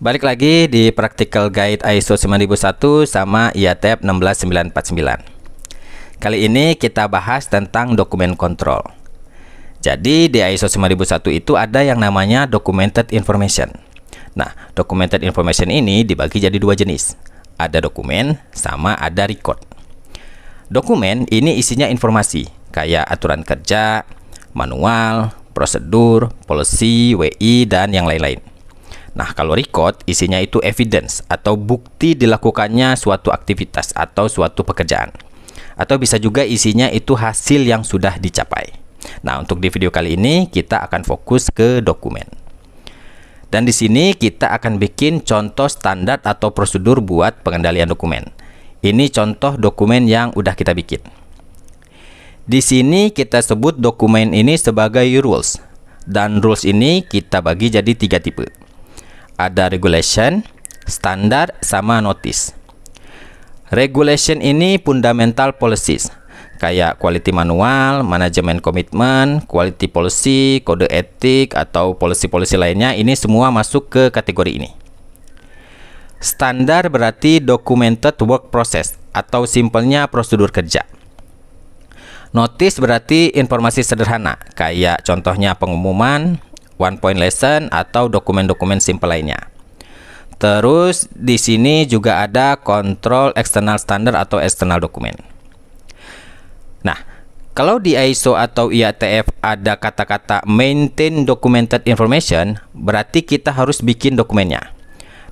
Balik lagi di Practical Guide ISO 9001 sama IATF 16949. Kali ini kita bahas tentang dokumen kontrol. Jadi di ISO 9001 itu ada yang namanya Documented Information. Nah, Documented Information ini dibagi jadi dua jenis. Ada dokumen sama ada record. Dokumen ini isinya informasi kayak aturan kerja, manual, prosedur, policy, WI, dan yang lain-lain. Nah, kalau record isinya itu evidence atau bukti dilakukannya suatu aktivitas atau suatu pekerjaan. Atau bisa juga isinya itu hasil yang sudah dicapai. Nah, untuk di video kali ini kita akan fokus ke dokumen. Dan di sini kita akan bikin contoh standar atau prosedur buat pengendalian dokumen. Ini contoh dokumen yang udah kita bikin. Di sini kita sebut dokumen ini sebagai rules. Dan rules ini kita bagi jadi tiga tipe. Ada regulation, standar, sama notice. Regulation ini fundamental policies, kayak quality manual, manajemen komitmen, quality policy, kode etik, atau policy-policy lainnya. Ini semua masuk ke kategori ini. Standar berarti documented work process, atau simpelnya prosedur kerja. Notice berarti informasi sederhana, kayak contohnya pengumuman, one point lesson, atau dokumen-dokumen simple lainnya. Terus di sini juga ada kontrol eksternal standar atau eksternal dokumen. Nah, kalau di ISO atau IATF ada kata-kata maintain documented information, berarti kita harus bikin dokumennya.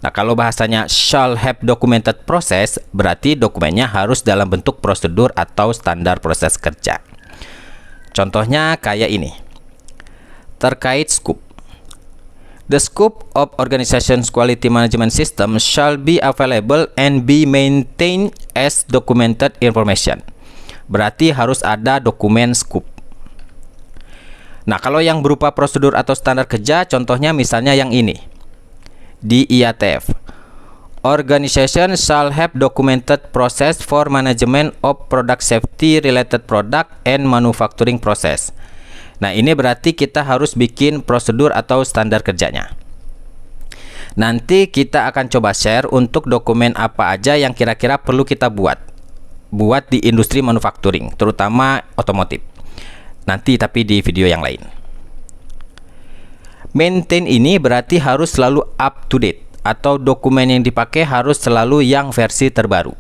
Nah, kalau bahasanya shall have documented process, berarti dokumennya harus dalam bentuk prosedur atau standar proses kerja. Contohnya kayak ini. Terkait scope. The scope of organization's quality management system shall be available and be maintained as documented information. Berarti harus ada dokumen scope. Nah, kalau yang berupa prosedur atau standar kerja, contohnya misalnya yang ini. Di IATF. Organization shall have documented process for management of product safety related product and manufacturing process. Nah, ini berarti kita harus bikin prosedur atau standar kerjanya. Nanti kita akan coba share untuk dokumen apa aja yang kira-kira perlu kita buat di industri manufacturing, terutama otomotif. Nanti tapi di video yang lain. Maintain ini berarti harus selalu up to date, atau dokumen yang dipakai harus selalu yang versi terbaru.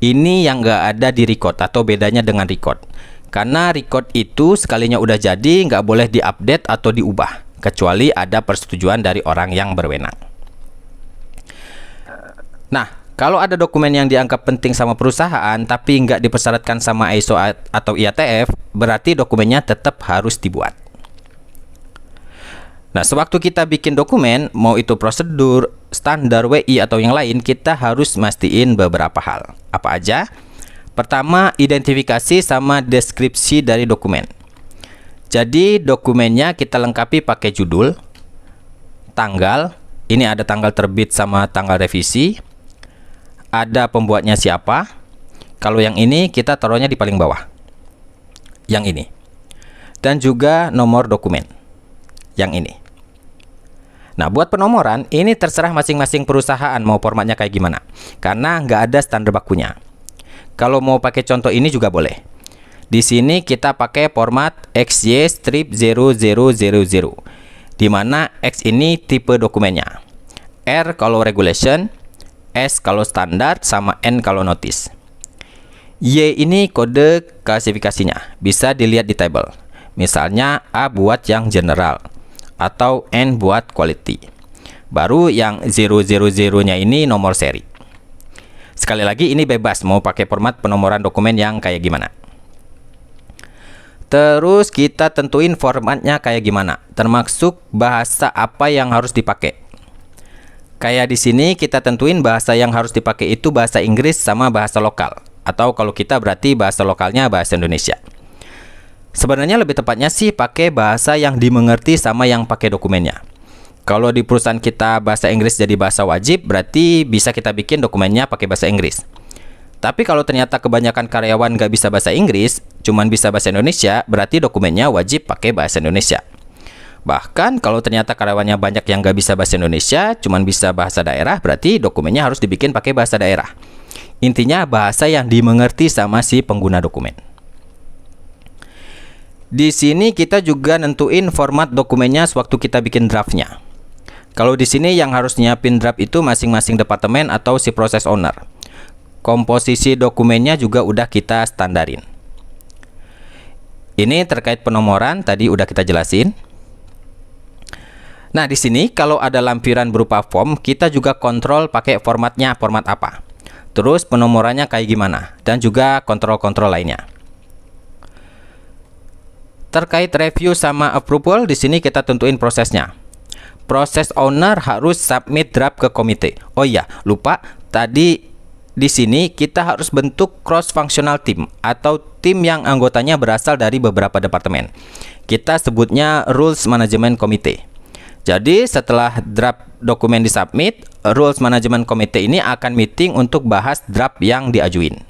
Ini yang nggak ada di record atau bedanya dengan record. Karena record itu sekalinya udah jadi nggak boleh diupdate atau diubah, kecuali ada persetujuan dari orang yang berwenang. Nah, kalau ada dokumen yang dianggap penting sama perusahaan tapi nggak dipersyaratkan sama ISO atau IATF, berarti dokumennya tetap harus dibuat. Nah, sewaktu kita bikin dokumen, mau itu prosedur, standar, WI, atau yang lain, kita harus mastiin beberapa hal. Apa aja? Pertama, identifikasi sama deskripsi dari dokumen. Jadi dokumennya kita lengkapi pakai judul, tanggal, ini ada tanggal terbit sama tanggal revisi, ada pembuatnya siapa. Kalau yang ini kita taruhnya di paling bawah, yang ini, dan juga nomor dokumen, yang ini. Nah, buat penomoran ini terserah masing-masing perusahaan mau formatnya kayak gimana, karena nggak ada standar bakunya. Kalau mau pakai contoh ini juga boleh. Di sini kita pakai format XY-0000, di mana X ini tipe dokumennya, R kalau regulation, S kalau standar, sama N kalau notice. Y ini kode klasifikasinya, bisa dilihat di table. Misalnya A buat yang general, atau N buat quality. Baru yang 000-nya ini nomor seri. Sekali lagi ini bebas mau pakai format penomoran dokumen yang kayak gimana. Terus kita tentuin formatnya kayak gimana, termasuk bahasa apa yang harus dipakai. Kayak di sini kita tentuin bahasa yang harus dipakai itu bahasa Inggris sama bahasa lokal, atau kalau kita berarti bahasa lokalnya bahasa Indonesia. Sebenarnya lebih tepatnya sih pakai bahasa yang dimengerti sama yang pakai dokumennya. Kalau di perusahaan kita bahasa Inggris jadi bahasa wajib, berarti bisa kita bikin dokumennya pakai bahasa Inggris. Tapi kalau ternyata kebanyakan karyawan nggak bisa bahasa Inggris, cuman bisa bahasa Indonesia, berarti dokumennya wajib pakai bahasa Indonesia. Bahkan kalau ternyata karyawannya banyak yang nggak bisa bahasa Indonesia, cuman bisa bahasa daerah, berarti dokumennya harus dibikin pakai bahasa daerah. Intinya bahasa yang dimengerti sama si pengguna dokumen. Di sini kita juga nentuin format dokumennya sewaktu kita bikin draftnya. Kalau di sini yang harus nyiapin draft itu masing-masing departemen atau si process owner. Komposisi dokumennya juga udah kita standarin. Ini terkait penomoran, tadi udah kita jelasin. Nah, di sini kalau ada lampiran berupa form, kita juga kontrol pakai formatnya, format apa. Terus penomorannya kayak gimana, dan juga kontrol-kontrol lainnya. Terkait review sama approval, di sini kita tentuin prosesnya. Proses owner harus submit draft ke komite. Oh iya, lupa, tadi di sini kita harus bentuk cross-functional team atau tim yang anggotanya berasal dari beberapa departemen. Kita sebutnya Rules Management Committee. Jadi setelah draft dokumen disubmit, Rules Management Committee ini akan meeting untuk bahas draft yang diajuin.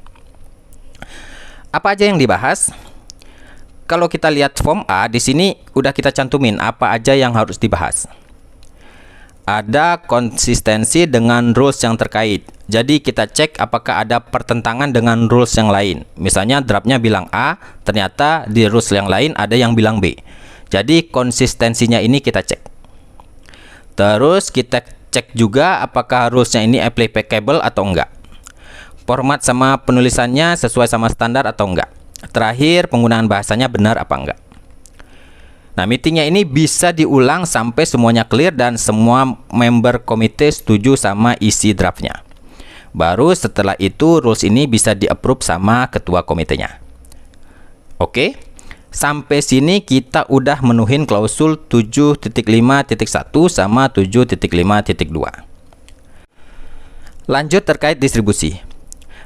Apa aja yang dibahas? Kalau kita lihat form A, di sini udah kita cantumin apa aja yang harus dibahas. Ada konsistensi dengan rules yang terkait. Jadi kita cek apakah ada pertentangan dengan rules yang lain. Misalnya draftnya bilang A, ternyata di rules yang lain ada yang bilang B. Jadi konsistensinya ini kita cek. Terus kita cek juga apakah rulesnya ini applicable atau enggak. Format sama penulisannya sesuai sama standar atau enggak. Terakhir, penggunaan bahasanya benar apa enggak. Nah, meetingnya ini bisa diulang sampai semuanya clear dan semua member komite setuju sama isi draftnya. Baru setelah itu rules ini bisa di-approve sama ketua komitenya. Oke, sampai sini kita udah menuhin klausul 7.5.1 sama 7.5.2. Lanjut terkait distribusi.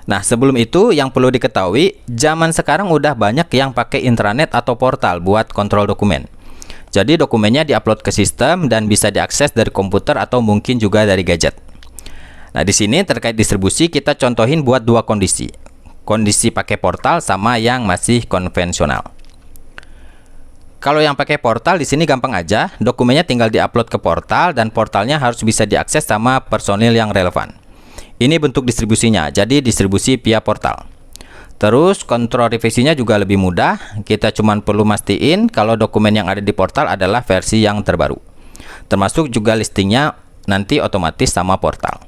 Nah, sebelum itu yang perlu diketahui, zaman sekarang udah banyak yang pakai intranet atau portal buat kontrol dokumen. Jadi dokumennya diupload ke sistem dan bisa diakses dari komputer atau mungkin juga dari gadget. Nah, di sini terkait distribusi kita contohin buat dua kondisi. Kondisi pakai portal sama yang masih konvensional. Kalau yang pakai portal di sini gampang aja, dokumennya tinggal diupload ke portal dan portalnya harus bisa diakses sama personil yang relevan. Ini bentuk distribusinya, jadi distribusi via portal. Terus kontrol revisinya juga lebih mudah, kita cuma perlu mastiin kalau dokumen yang ada di portal adalah versi yang terbaru. Termasuk juga listingnya nanti otomatis sama portal.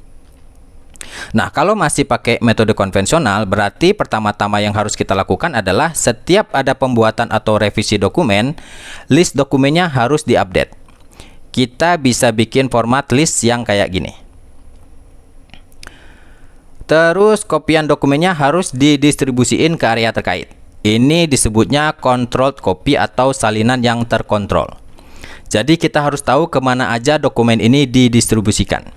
Nah, kalau masih pakai metode konvensional, berarti pertama-tama yang harus kita lakukan adalah setiap ada pembuatan atau revisi dokumen, list dokumennya harus diupdate. Kita bisa bikin format list yang kayak gini. Terus kopian dokumennya harus didistribusiin ke area terkait. Ini disebutnya controlled copy atau salinan yang terkontrol. Jadi kita harus tahu kemana aja dokumen ini didistribusikan.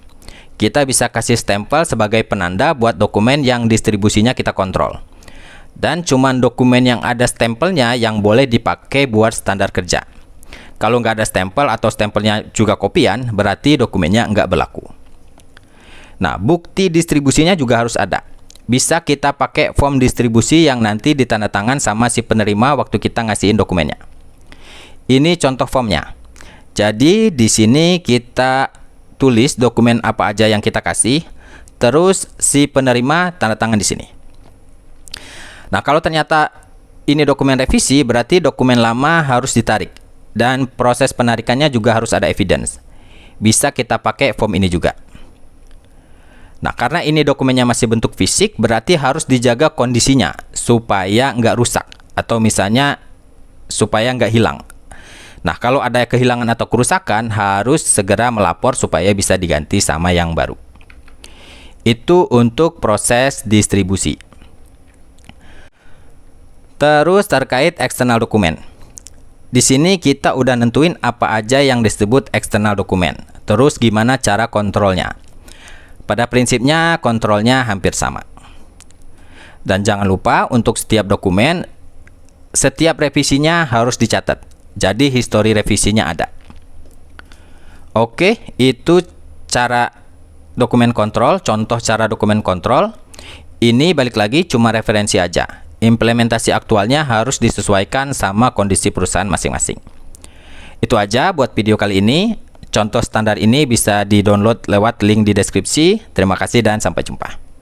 Kita bisa kasih stempel sebagai penanda buat dokumen yang distribusinya kita kontrol. Dan cuman dokumen yang ada stempelnya yang boleh dipakai buat standar kerja. Kalau nggak ada stempel atau stempelnya juga kopian, berarti dokumennya nggak berlaku. Nah, bukti distribusinya juga harus ada. Bisa kita pakai form distribusi yang nanti ditandatangan sama si penerima waktu kita ngasihin dokumennya. Ini contoh formnya. Jadi di sini kita tulis dokumen apa aja yang kita kasih, terus si penerima tanda tangan di sini. Nah, kalau ternyata ini dokumen revisi, berarti dokumen lama harus ditarik dan proses penarikannya juga harus ada evidence. Bisa kita pakai form ini juga. Nah, karena ini dokumennya masih bentuk fisik, berarti harus dijaga kondisinya supaya nggak rusak atau misalnya supaya nggak hilang. Nah, kalau ada kehilangan atau kerusakan, harus segera melapor supaya bisa diganti sama yang baru. Itu untuk proses distribusi. Terus terkait eksternal dokumen. Di sini kita udah nentuin apa aja yang disebut eksternal dokumen. Terus gimana cara kontrolnya. Pada prinsipnya kontrolnya hampir sama. Dan jangan lupa untuk setiap dokumen, setiap revisinya harus dicatat. Jadi histori revisinya ada. Oke, itu cara dokumen kontrol, contoh cara dokumen kontrol. Ini balik lagi cuma referensi aja. Implementasi aktualnya harus disesuaikan sama kondisi perusahaan masing-masing. Itu aja buat video kali ini. Contoh standar ini bisa di-download lewat link di deskripsi. Terima kasih dan sampai jumpa.